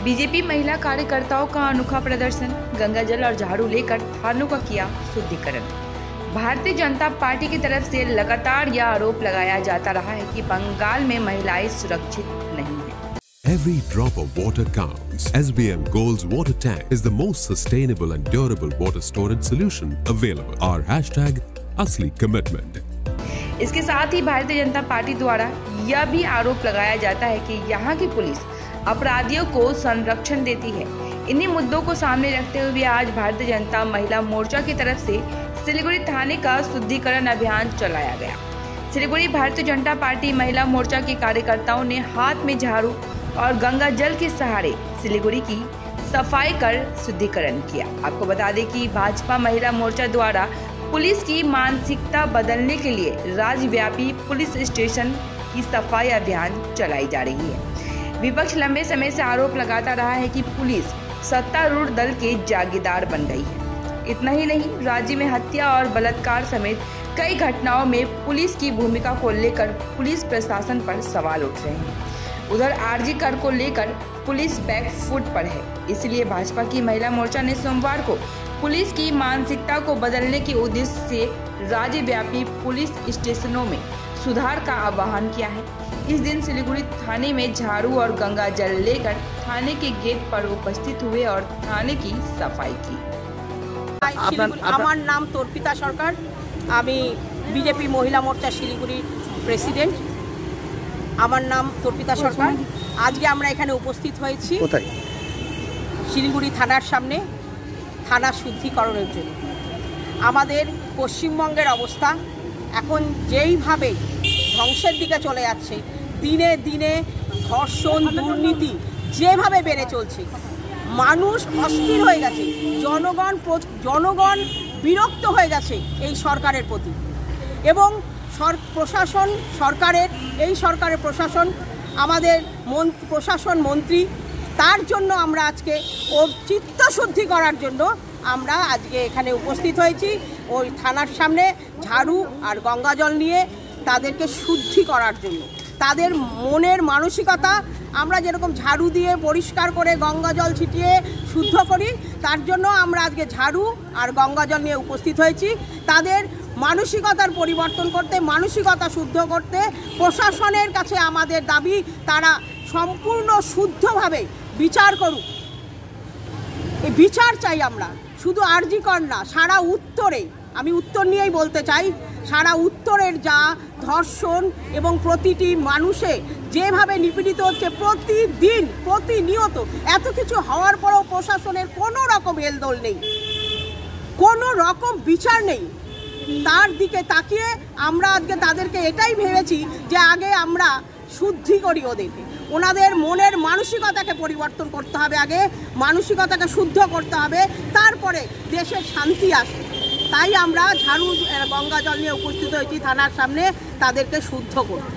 BJP महिला कार्यकर्ताओं का अनोखा प्रदर्शन, गंगा जल और झाड़ू लेकर थानों का किया शुद्धिकरण। भारतीय जनता पार्टी की तरफ से लगातार यह आरोप लगाया जाता रहा है कि बंगाल में महिलाएं सुरक्षित नहीं हैं। Every drop of water counts. SBM Gold's water tank is the most sustainable and durable water storage solution available. Our hashtag असली कमिटमेंट। इसके साथ ही भारतीय जनता पार्टी द्वारा यह भी आरोप लगाया जाता है कि यहाँ की पुलिस अपराधियों को संरक्षण देती है। इन्हीं मुद्दों को सामने रखते हुए आज भारतीय जनता महिला मोर्चा की तरफ से सिलीगुड़ी थाने का शुद्धिकरण अभियान चलाया गया। सिलीगुड़ी भारतीय जनता पार्टी महिला मोर्चा के कार्यकर्ताओं ने हाथ में झाड़ू और गंगा जल के सहारे सिलीगुड़ी की सफाई कर शुद्धिकरण किया। आपको बता दें कि भाजपा महिला मोर्चा द्वारा पुलिस की मानसिकता बदलने के लिए राज्यव्यापी पुलिस स्टेशन की सफाई अभियान चलाई जा रही है। विपक्ष लंबे समय से आरोप लगाता रहा है कि पुलिस सत्तारूढ़ दल के जागीरदार बन गई है। इतना ही नहीं, राज्य में हत्या और बलात्कार समेत कई घटनाओं में पुलिस की भूमिका को लेकर पुलिस प्रशासन पर सवाल उठ रहे हैं। उधर आरजी कर को लेकर पुलिस बैकफुट पर है। इसलिए भाजपा की महिला मोर्चा ने सोमवार को पुलिस की मानसिकता को बदलने के उद्देश्य से राज्यव्यापी पुलिस स्टेशनों में सुधार का आह्वान किया है। इस दिन सिलीगुड़ी थाने में झाड़ू और गंगा जल लेकर थाने के गेट पर उपस्थित हुए और थाने की सफाई की। আমার নাম তর্পিতা সরকার, আমি বিজেপি মহিলা মোর্চা শিলিগুড়ি প্রেসিডেন্ট। আমার নাম তর্পিতা সরকার। আজকে আমরা এখানে উপস্থিত হয়েছি কোথায়? শিলিগুড়ি থানার সামনে থানা শুদ্ধিকরণের জন্য। আমাদের পশ্চিমবঙ্গের অবস্থা এখন যেইভাবে ধ্বংসের দিকে চলে যাচ্ছে, দিনে দিনে ধর্ষণ দুর্নীতি যেভাবে বেড়ে চলছে, মানুষ অস্থির হয়ে গেছে, জনগণ বিরক্ত হয়ে গেছে এই সরকারের প্রতি। এবং সরকারের প্রশাসন আমাদের প্রশাসন মন্ত্রী, তার জন্য আমরা আজকে ওর চিত্তশুদ্ধি করার জন্য আমরা আজকে এখানে উপস্থিত হয়েছি। ওই থানার সামনে ঝাড়ু আর গঙ্গা জল নিয়ে তাদেরকে শুদ্ধি করার জন্য। তাদের মনের মানসিকতা আমরা যেরকম ঝাড়ু দিয়ে পরিষ্কার করে গঙ্গা জল ছিটিয়ে শুদ্ধ করি, তার জন্য আমরা আজকে ঝাড়ু আর গঙ্গা জল নিয়ে উপস্থিত হয়েছি। তাদের মানসিকতার পরিবর্তন করতে, মানসিকতা শুদ্ধ করতে প্রশাসনের কাছে আমাদের দাবি, তারা সম্পূর্ণ শুদ্ধভাবে বিচার করুক। এই বিচার চাই আমরা, শুধু আরজি কর না, সারা উত্তরে, আমি উত্তর নিয়েই বলতে চাই, সারা উত্তরের যা ধর্ষণ এবং প্রতিটি মানুষে যেভাবে নিপীড়িত হচ্ছে প্রতিদিন প্রতিনিয়ত, এত কিছু হওয়ার পরেও প্রশাসনের কোনো রকম হেলদোল নেই, কোনো রকম বিচার নেই। তার দিকে তাকিয়ে আমরা আজকে তাদেরকে এটাই ভেবেছি যে আগে আমরা শুদ্ধি করি ওদেরকে, ওনাদের মনের মানসিকতাকে পরিবর্তন করতে হবে, আগে মানসিকতাকে শুদ্ধ করতে হবে, তারপরে দেশের শান্তি আসবে। তাই আমরা ঝাড়ু গঙ্গা জল নিয়ে উপস্থিত হয়েছি থানার সামনে তাদেরকে শুদ্ধ করতে।